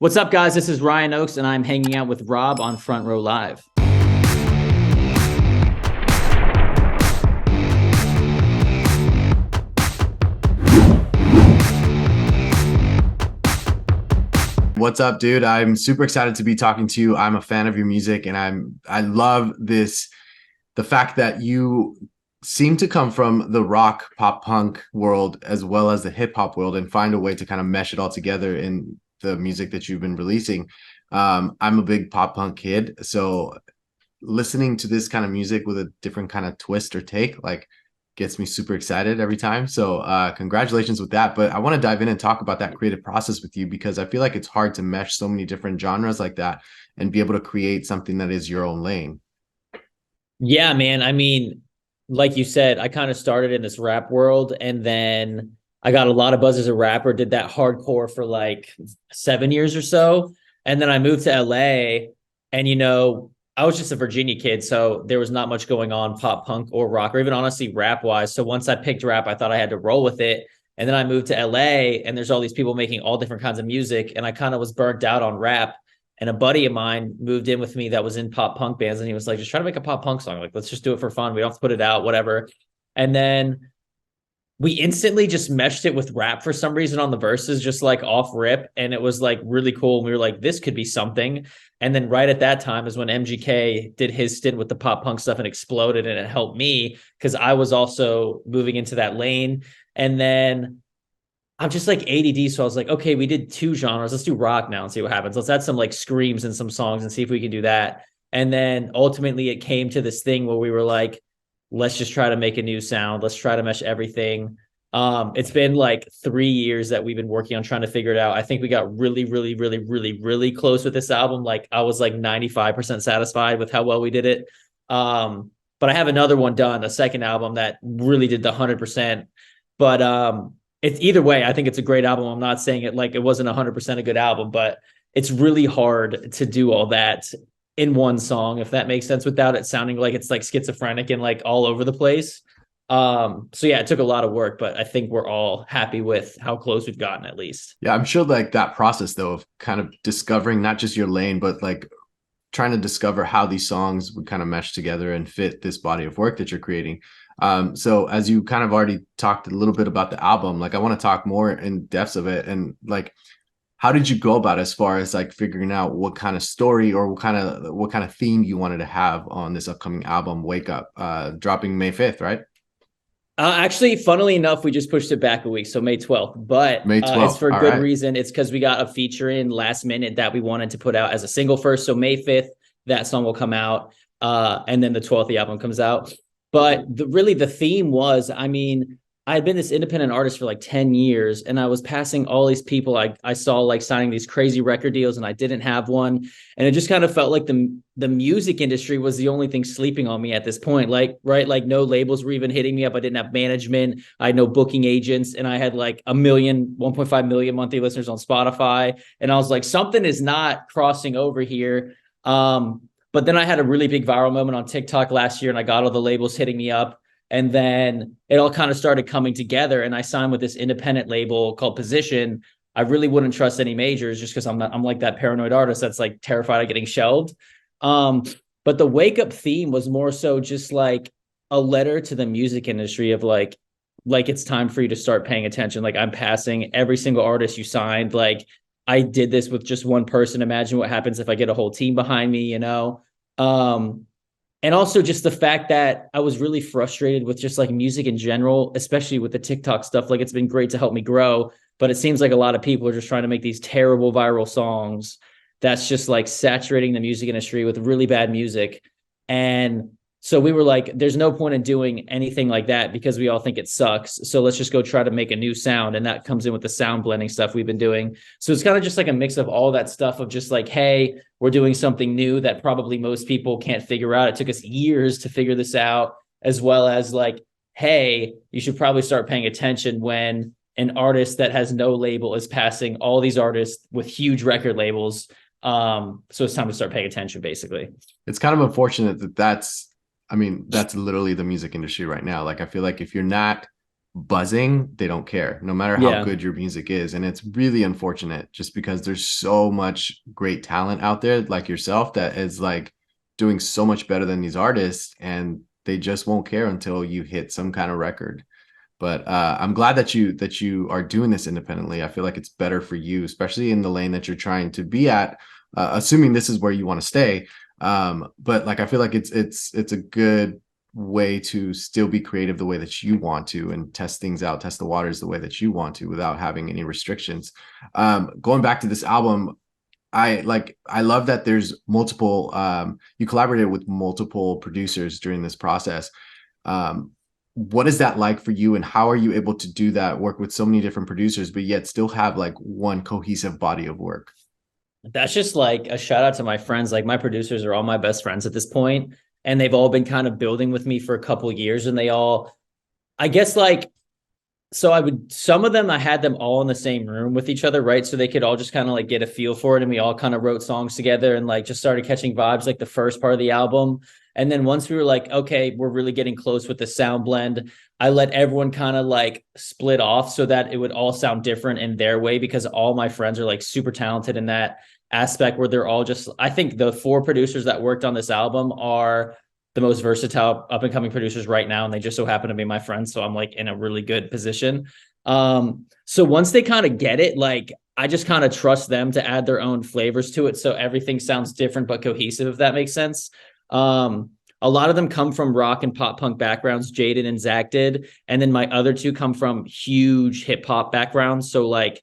What's up, guys? This is Ryan Oakes, and I'm hanging out with Rob on Front Row Live. What's up, dude? I'm super excited to be talking to you. I'm a fan of your music, and I love the fact that you seem to come from the rock pop punk world as well as the hip hop world and find a way to kind of mesh it all together in the music that you've been releasing. I'm a big pop punk kid, so listening to this kind of music with a different kind of twist or take, like, gets me super excited every time. So congratulations with that. But I want to dive in and talk about that creative process with you, because I feel like it's hard to mesh so many different genres like that and be able to create something that is your own lane. Yeah, man. I mean, like you said, I kind of started in this rap world, and then I got a lot of buzz as a rapper, did that hardcore for like 7 years or so. And then I moved to LA, and I was just a Virginia kid, so there was not much going on pop punk or rock or even honestly rap wise. So once I picked rap, I thought I had to roll with it. And then I moved to LA, and there's all these people making all different kinds of music, and I kind of was burnt out on rap. And a buddy of mine moved in with me that was in pop punk bands, and he was like, just try to make a pop punk song. Like, let's just do it for fun. We don't have to put it out, whatever. And then we instantly just meshed it with rap for some reason on the verses, just like off rip. And it was like really cool. And we were like, this could be something. And then right at that time is when MGK did his stint with the pop punk stuff and exploded. And it helped me because I was also moving into that lane. And then I'm just like ADD. So I was like, okay, we did two genres. Let's do rock now and see what happens. Let's add some like screams and some songs and see if we can do that. And then ultimately it came to this thing where we were like, let's just try to make a new sound. Let's try to mesh everything. It's been like 3 years that we've been working on trying to figure it out. I think we got really, really, really, really, really close with this album. Like I was like 95% satisfied with how well we did it. But I have another one done, a second album that really did the 100%. But it's either way, I think it's a great album. I'm not saying it like it wasn't 100% a good album, but it's really hard to do all that in one song, if that makes sense, without it sounding like it's like schizophrenic and like all over the place. So yeah, it took a lot of work, but I think we're all happy with how close we've gotten at least. Yeah, I'm sure like that process though of kind of discovering not just your lane, but like trying to discover how these songs would kind of mesh together and fit this body of work that you're creating. So as you kind of already talked a little bit about the album, like I want to talk more in depths of it, and like how did you go about as far as like figuring out what kind of story or what kind of theme you wanted to have on this upcoming album, Wake Up, dropping May 5th, right? Actually, funnily enough, we just pushed it back a week, so May 12th. But May it's 12th. for All good right. reason. It's because we got a feature in last minute that we wanted to put out as a single first. So May 5th, that song will come out. And then the 12th, the album comes out. But really, the theme was, I mean, I had been this independent artist for like 10 years, and I was passing all these people I saw like signing these crazy record deals, and I didn't have one. And it just kind of felt like the music industry was the only thing sleeping on me at this point. Like, right, like no labels were even hitting me up. I didn't have management. I had no booking agents, and I had like 1.5 million monthly listeners on Spotify. And I was like, something is not crossing over here. But then I had a really big viral moment on TikTok last year, and I got all the labels hitting me up. And then it all kind of started coming together, and I signed with this independent label called Position. I really wouldn't trust any majors just because I'm like that paranoid artist that's like terrified of getting shelved. But the Wake Up theme was more so just like a letter to the music industry of like it's time for you to start paying attention. Like I'm passing every single artist you signed. Like I did this with just one person. Imagine what happens if I get a whole team behind me, you know? And also just the fact that I was really frustrated with just like music in general, especially with the TikTok stuff. Like it's been great to help me grow, but it seems like a lot of people are just trying to make these terrible viral songs that's just like saturating the music industry with really bad music. And so we were like, there's no point in doing anything like that because we all think it sucks. So let's just go try to make a new sound. And that comes in with the sound blending stuff we've been doing. So it's kind of just like a mix of all that stuff of just like, hey, we're doing something new that probably most people can't figure out. It took us years to figure this out, as well as like, hey, you should probably start paying attention when an artist that has no label is passing all these artists with huge record labels. So it's time to start paying attention, basically. It's kind of unfortunate that that's literally the music industry right now. Like I feel like if you're not buzzing, they don't care, no matter how Yeah. good your music is. And it's really unfortunate just because there's so much great talent out there like yourself that is like doing so much better than these artists, and they just won't care until you hit some kind of record. But I'm glad that you are doing this independently. I feel like it's better for you, especially in the lane that you're trying to be at, assuming this is where you want to stay. But like I feel like it's a good way to still be creative the way that you want to, and test things out, test the waters the way that you want to without having any restrictions. Going back to this album, I love that there's multiple you collaborated with multiple producers during this process. Um, what is that like for you, and how are you able to do that, work with so many different producers but yet still have like one cohesive body of work? That's just like a shout out to my friends. Like my producers are all my best friends at this point, and they've all been kind of building with me for a couple of years, and they all, I guess, like, so I would, some of them, I had them all in the same room with each other, right? So they could all just kind of like get a feel for it. And we all kind of wrote songs together and like just started catching vibes like the first part of the album. And then once we were like, okay, we're really getting close with the sound blend, I let everyone kind of like split off so that it would all sound different in their way, because all my friends are like super talented in that aspect where they're all just, I think the four producers that worked on this album are the most versatile up and coming producers right now, and they just so happen to be my friends, so I'm like in a really good position. So once they kind of get it, like I just kind of trust them to add their own flavors to it, so everything sounds different but cohesive, if that makes sense. A lot of them come from rock and pop punk backgrounds. Jaden and Zach did, and then my other two come from huge hip hop backgrounds, so like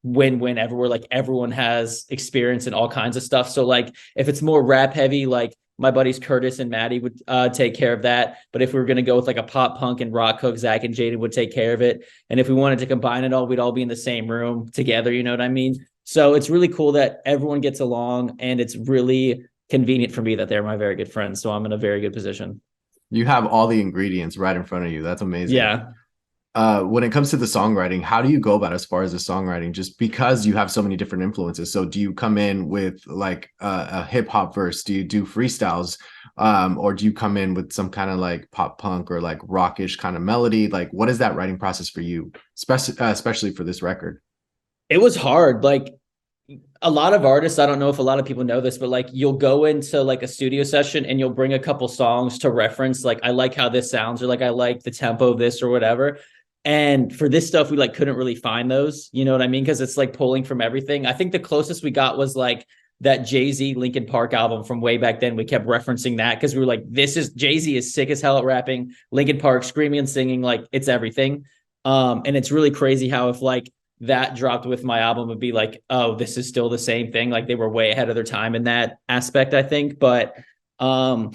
win-win everywhere. Like everyone has experience in all kinds of stuff. So like if it's more rap heavy, like my buddies Curtis and Maddie would take care of that. But if we were going to go with like a pop punk and rock hook, Zach and Jaden would take care of it. And if we wanted to combine it all, we'd all be in the same room together. You know what I mean? So it's really cool that everyone gets along, and it's really convenient for me that they're my very good friends. So I'm in a very good position. You have all the ingredients right in front of you. That's amazing. Yeah. When it comes to the songwriting, how do you go about it as far as the songwriting, just because you have so many different influences? So do you come in with like a hip hop verse? Do you do freestyles? Or do you come in with some kind of like pop punk or like rockish kind of melody? Like, what is that writing process for you, especially for this record? It was hard. Like a lot of artists, I don't know if a lot of people know this, but like you'll go into like a studio session and you'll bring a couple songs to reference. Like, I like how this sounds, or like, I like the tempo of this or whatever. And for this stuff, we like couldn't really find those, you know what I mean? Cause it's like pulling from everything. I think the closest we got was like that Jay-Z Linkin Park album from way back then. We kept referencing that because we were like, this is Jay-Z is sick as hell at rapping. Linkin Park screaming and singing, like it's everything. And it's really crazy how if like that dropped with my album would be like, oh, this is still the same thing. Like they were way ahead of their time in that aspect, I think. But um,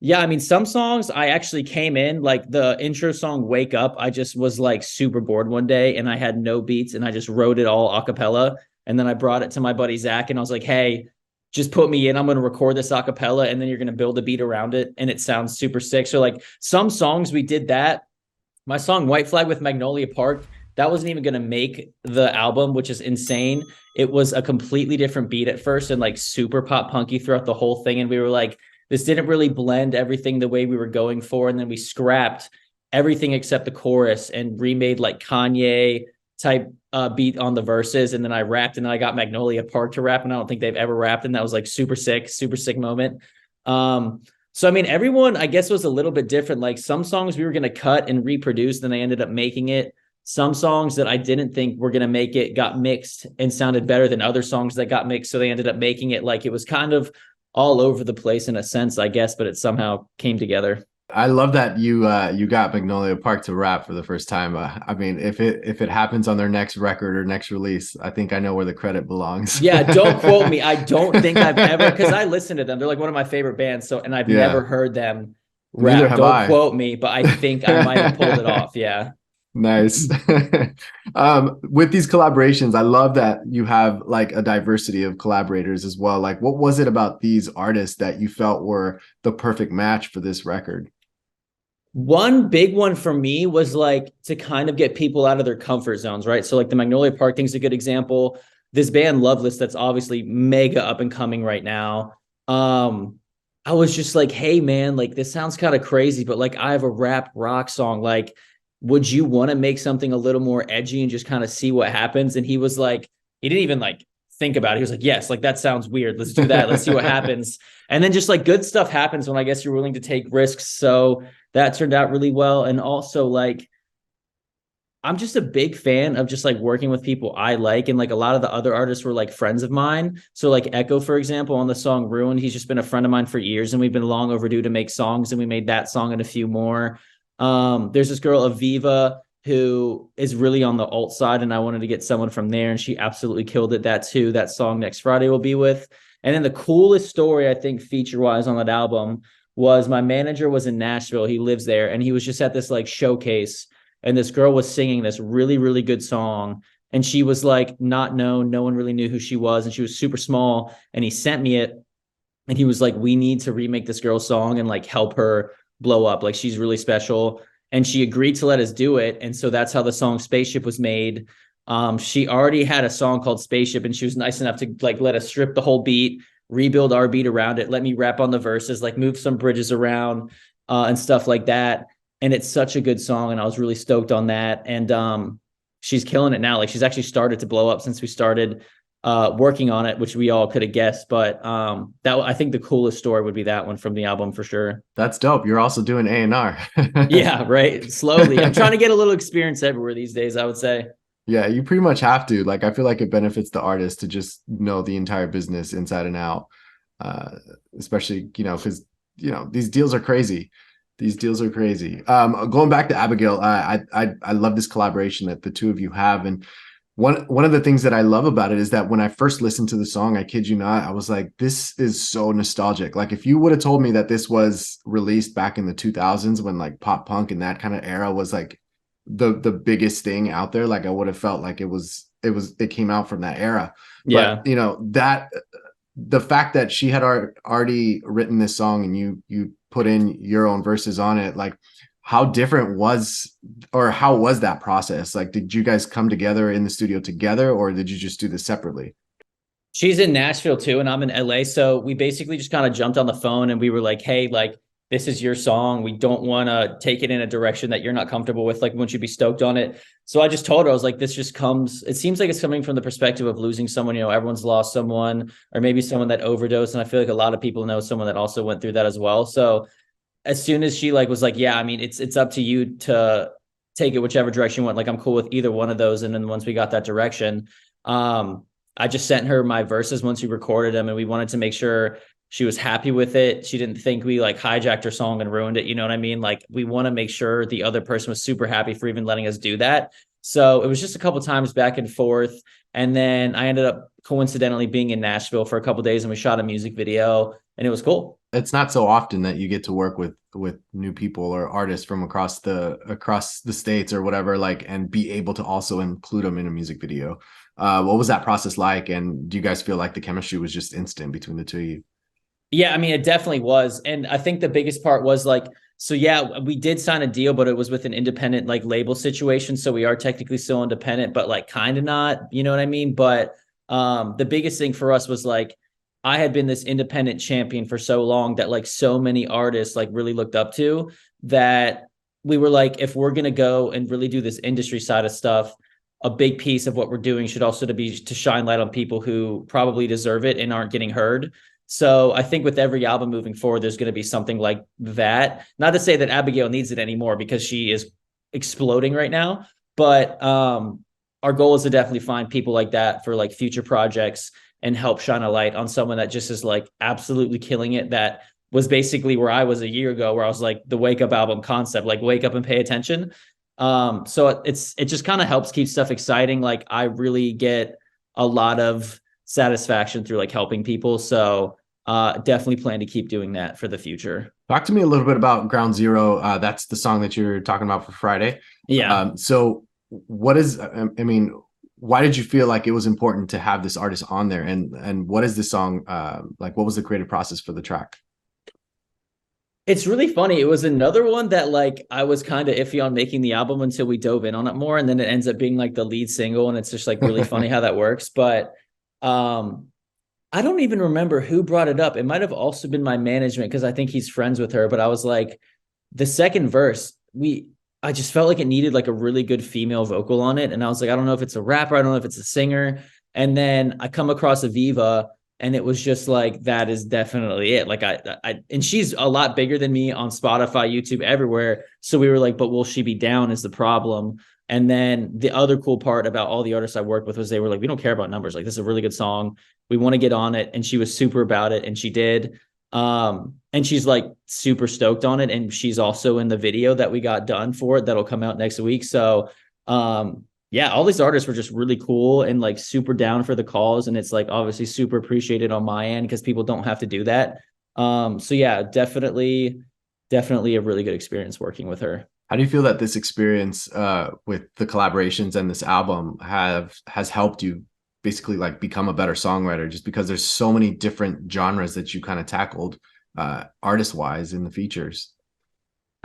yeah, I mean, some songs I actually came in like the intro song Wake Up. I just was like super bored one day and I had no beats and I just wrote it all a cappella. And then I brought it to my buddy Zach and I was like, hey, just put me in. I'm going to record this a cappella and then you're going to build a beat around it. And it sounds super sick. So like some songs we did that. My song White Flag with Magnolia Park, that wasn't even going to make the album, which is insane. It was a completely different beat at first and like super pop punky throughout the whole thing. And we were like, this didn't really blend everything the way we were going for. And then we scrapped everything except the chorus and remade like Kanye type beat on the verses. And then I rapped, and then I got Magnolia Park to rap. And I don't think they've ever rapped. And that was like super sick moment. So, I mean, everyone, I guess, was a little bit different. Like some songs we were going to cut and reproduce, then they ended up making it. Some songs that I didn't think were going to make it got mixed and sounded better than other songs that got mixed. So they ended up making it. Like it was kind of all over the place in a sense, I guess, but it somehow came together. I love that you got Magnolia Park to rap for the first time. I mean, if it happens on their next record or next release, I think I know where the credit belongs. Yeah, don't quote me. I don't think I've ever, because I listen to them. They're like one of my favorite bands. So, and I've Yeah, never heard them neither rap. have Don't I. quote me, but I think I might have pulled it off. Yeah. Nice. With these collaborations, I love that you have like a diversity of collaborators as well. Like, what was it about these artists that you felt were the perfect match for this record? One big one for me was like to kind of get people out of their comfort zones, right? So like the Magnolia Park thing's a good example. This band Loveless, that's obviously mega up and coming right now. Um, I was just like, hey man, like this sounds kind of crazy, but like I have a rap rock song. Like would you want to make something a little more edgy and just kind of see what happens? And he was like, he didn't even like think about it. He was like, yes, like that sounds weird. Let's do that. Let's see what happens. And then just like good stuff happens when I guess you're willing to take risks. So that turned out really well. And also like, I'm just a big fan of just like working with people I like. And like a lot of the other artists were like friends of mine. So like Echo, for example, on the song Ruined, he's just been a friend of mine for years and we've been long overdue to make songs, and we made that song and a few more. There's this girl, Aviva, who is really on the alt side, and I wanted to get someone from there, and she absolutely killed it. That too. That song Next Friday will be with. And then the coolest story, I think, feature wise on that album was my manager was in Nashville. He lives there, and he was just at this like showcase, and this girl was singing this really, really good song. And she was like not known. No one really knew who she was. And she was super small. And he sent me it. And he was like, we need to remake this girl's song and like help her blow up. Like she's really special. And she agreed to let us do it. And so that's how the song Spaceship was made. She already had a song called Spaceship, and she was nice enough to like let us strip the whole beat, rebuild our beat around it, let me rap on the verses, like move some bridges around and stuff like that. And it's such a good song, and I was really stoked on that. And she's killing it now. Like she's actually started to blow up since we started working on it, which we all could have guessed. But that I think the coolest story would be that one from the album for sure. That's dope. You're also doing A&R. Yeah, right. Slowly. I'm trying to get a little experience everywhere these days, I would say. Yeah, you pretty much have to. Like, I feel like it benefits the artist to just know the entire business inside and out. Uh, Especially, because these deals are crazy. These deals are crazy. Going back to Abigail, I love this collaboration that the two of you have. And one of the things that I love about it is that when I first listened to the song, I kid you not, I was like, this is so nostalgic. Like if you would have told me that this was released back in the 2000s when like pop punk and that kind of era was like the biggest thing out there, like I would have felt like it came out from that era. Yeah. But that the fact that she had already written this song and you put in your own verses on it, like how different was, or how was that process? Like, did you guys come together in the studio together, or did you just do this separately? She's in Nashville too, and I'm in LA. So we basically just kind of jumped on the phone and we were like, hey, like, this is your song. We don't want to take it in a direction that you're not comfortable with. Like, wouldn't you be stoked on it? So I just told her, I was like, this just comes, it seems like it's coming from the perspective of losing someone. Everyone's lost someone, or maybe someone that overdosed. And I feel like a lot of people know someone that also went through that as well. So as soon as she like was like, yeah, I mean, it's up to you to take it whichever direction you want. Like I'm cool with either one of those. And then once we got that direction, I just sent her my verses once we recorded them, and we wanted to make sure she was happy with it. She didn't think we like hijacked her song and ruined it. You know what I mean? Like we want to make sure the other person was super happy for even letting us do that. So it was just a couple times back and forth. And then I ended up coincidentally being in Nashville for a couple days, and we shot a music video, and it was cool. It's not so often that you get to work with new people or artists from across the states or whatever, like, and be able to also include them in a music video. What was that process like? And do you guys feel like the chemistry was just instant between the two of you? Yeah, I mean, it definitely was. And I think the biggest part was like, so yeah, we did sign a deal, but it was with an independent like label situation. So we are technically still independent, but like kind of not, you know what I mean? But the biggest thing for us was like, I had been this independent champion for so long that like so many artists like really looked up to, that we were like, if we're going to go and really do this industry side of stuff, a big piece of what we're doing should also be to shine light on people who probably deserve it and aren't getting heard. So I think with every album moving forward, there's going to be something like that. Not to say that Abigail needs it anymore because she is exploding right now, but our goal is to definitely find people like that for like future projects and help shine a light on someone that just is like absolutely killing it. That was basically where I was a year ago, where I was like the Wake Up album concept, like wake up and pay attention. So it just kind of helps keep stuff exciting. Like I really get a lot of satisfaction through like helping people. So definitely plan to keep doing that for the future. Talk to me a little bit about Ground Zero. That's the song that you're talking about for Friday. Yeah. So what is, I mean, why did you feel like it was important to have this artist on there? And what is this song like? What was the creative process for the track? It's really funny. It was another one that like I was kind of iffy on making the album until we dove in on it more. And then it ends up being like the lead single. And it's just like really funny how that works. But I don't even remember who brought it up. It might have also been my management because I think he's friends with her. But I was like, the second verse, I just felt like it needed like a really good female vocal on it. And I was like, I don't know if it's a rapper, I don't know if it's a singer. And then I come across Aviva, and it was just like, that is definitely it. Like and she's a lot bigger than me on Spotify, YouTube, everywhere. So we were like, but will she be down is the problem. And then the other cool part about all the artists I worked with was they were like, we don't care about numbers. Like, this is a really good song. We want to get on it. And she was super about it. And she did. And she's like super stoked on it. And she's also in the video that we got done for it that'll come out next week. So, yeah, all these artists were just really cool and like super down for the cause. And it's like obviously super appreciated on my end because people don't have to do that. So yeah, definitely a really good experience working with her. How do you feel that this experience with the collaborations and this album has helped you basically like become a better songwriter, just because there's so many different genres that you kind of tackled artist wise in the features?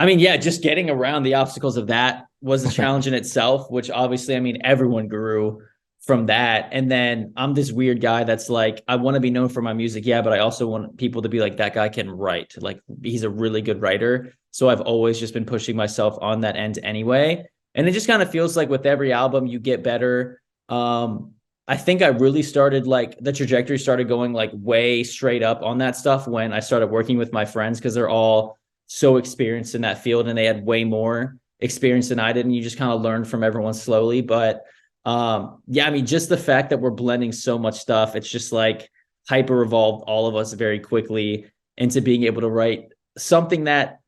I mean, yeah, just getting around the obstacles of that was a challenge in itself, which obviously, I mean, everyone grew from that. And then I'm this weird guy that's like, I want to be known for my music. Yeah. But I also want people to be like, that guy can write. Like, he's a really good writer. So I've always just been pushing myself on that end anyway. And it just kind of feels like with every album, you get better. I think I really started like the trajectory started going like way straight up on that stuff when I started working with my friends, because they're all so experienced in that field and they had way more experience than I did. And you just kind of learn from everyone slowly. But yeah, I mean, just the fact that we're blending so much stuff, it's just like hyper evolved all of us very quickly into being able to write something that,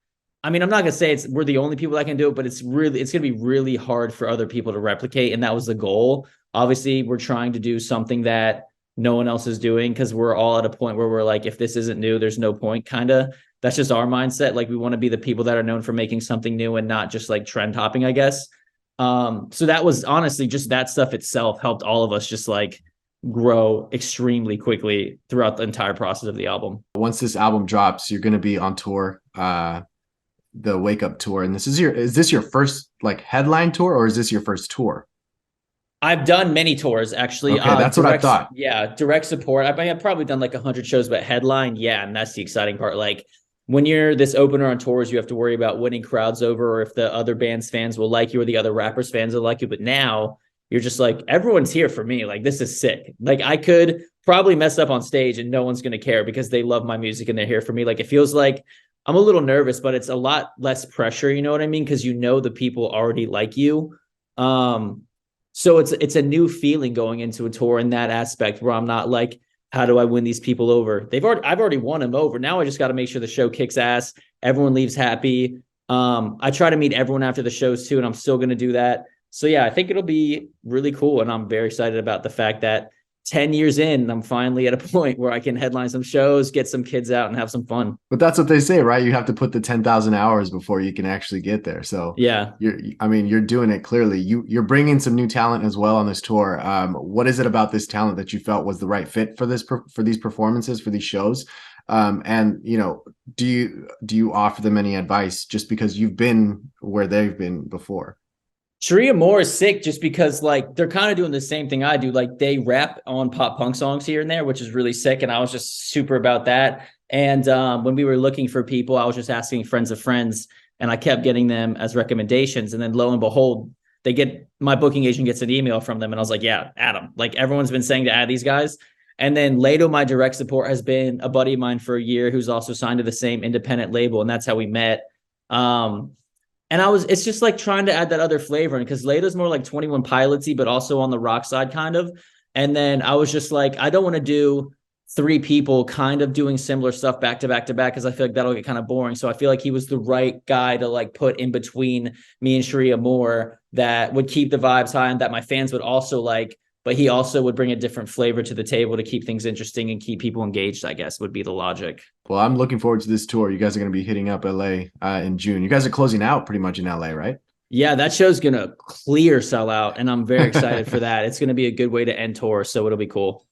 I mean, I'm not gonna say we're the only people that can do it, but it's gonna be really hard for other people to replicate. And that was the goal. Obviously, we're trying to do something that no one else is doing, because we're all at a point where we're like, if this isn't new, there's no point, kind of. That's just our mindset. Like, we want to be the people that are known for making something new and not just like trend hopping, I guess. So that was honestly just that stuff itself helped all of us just like grow extremely quickly throughout the entire process of the album. Once this album drops, you're going to be on tour, the Wake Up tour. And is this your first like headline tour, or is this your first tour? I've done many tours actually. Okay, that's what I thought. Yeah, direct support. I mean, I've probably done like 100 shows, but headline, yeah, and that's the exciting part. Like, when you're this opener on tours, you have to worry about winning crowds over, or if the other band's fans will like you, or the other rappers' fans will like you. But now you're just like, everyone's here for me. Like, this is sick. Like, I could probably mess up on stage and no one's gonna care because they love my music and they're here for me. Like, it feels like I'm a little nervous, but it's a lot less pressure. You know what I mean? Because you know the people already like you. So it's a new feeling going into a tour in that aspect, where I'm not like, how do I win these people over? I've already won them over. Now I just got to make sure the show kicks ass. Everyone leaves happy. I try to meet everyone after the shows too, and I'm still going to do that. So yeah, I think it'll be really cool. And I'm very excited about the fact that 10 years in, I'm finally at a point where I can headline some shows, get some kids out and have some fun. But that's what they say, right? You have to put the 10,000 hours before you can actually get there. So yeah, you're doing it clearly. You're bringing some new talent as well on this tour. What is it about this talent that you felt was the right fit for these performances, for these shows? And do you offer them any advice just because you've been where they've been before? Sharia Moore is sick just because like they're kind of doing the same thing I do. Like, they rap on pop punk songs here and there, which is really sick. And I was just super about that. And when we were looking for people, I was just asking friends of friends, and I kept getting them as recommendations. And then lo and behold, my booking agent gets an email from them. And I was like, yeah, add them. Like, everyone's been saying to add these guys. And then Lato, my direct support, has been a buddy of mine for a year who's also signed to the same independent label. And that's how we met. And it's just like trying to add that other flavor in, because Lato's more like 21 Pilotsy, but also on the rock side kind of. And then I was just like, I don't want to do three people kind of doing similar stuff back to back to back, because I feel like that'll get kind of boring. So I feel like he was the right guy to like put in between me and Sharia Moore, that would keep the vibes high and that my fans would also like, but he also would bring a different flavor to the table to keep things interesting and keep people engaged, I guess, would be the logic. Well, I'm looking forward to this tour. You guys are going to be hitting up LA in June. You guys are closing out pretty much in LA, right? Yeah, that show's going to clear sell out, and I'm very excited for that. It's going to be a good way to end tour, so it'll be cool.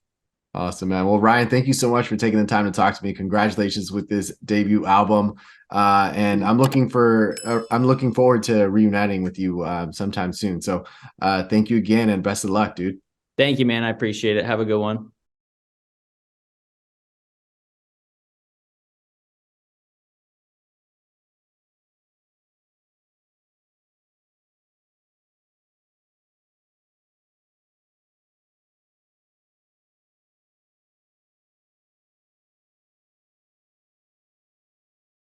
Awesome, man. Well, Ryan, thank you so much for taking the time to talk to me. Congratulations with this debut album. And I'm looking forward to reuniting with you sometime soon. So thank you again, and best of luck, dude. Thank you, man. I appreciate it. Have a good one.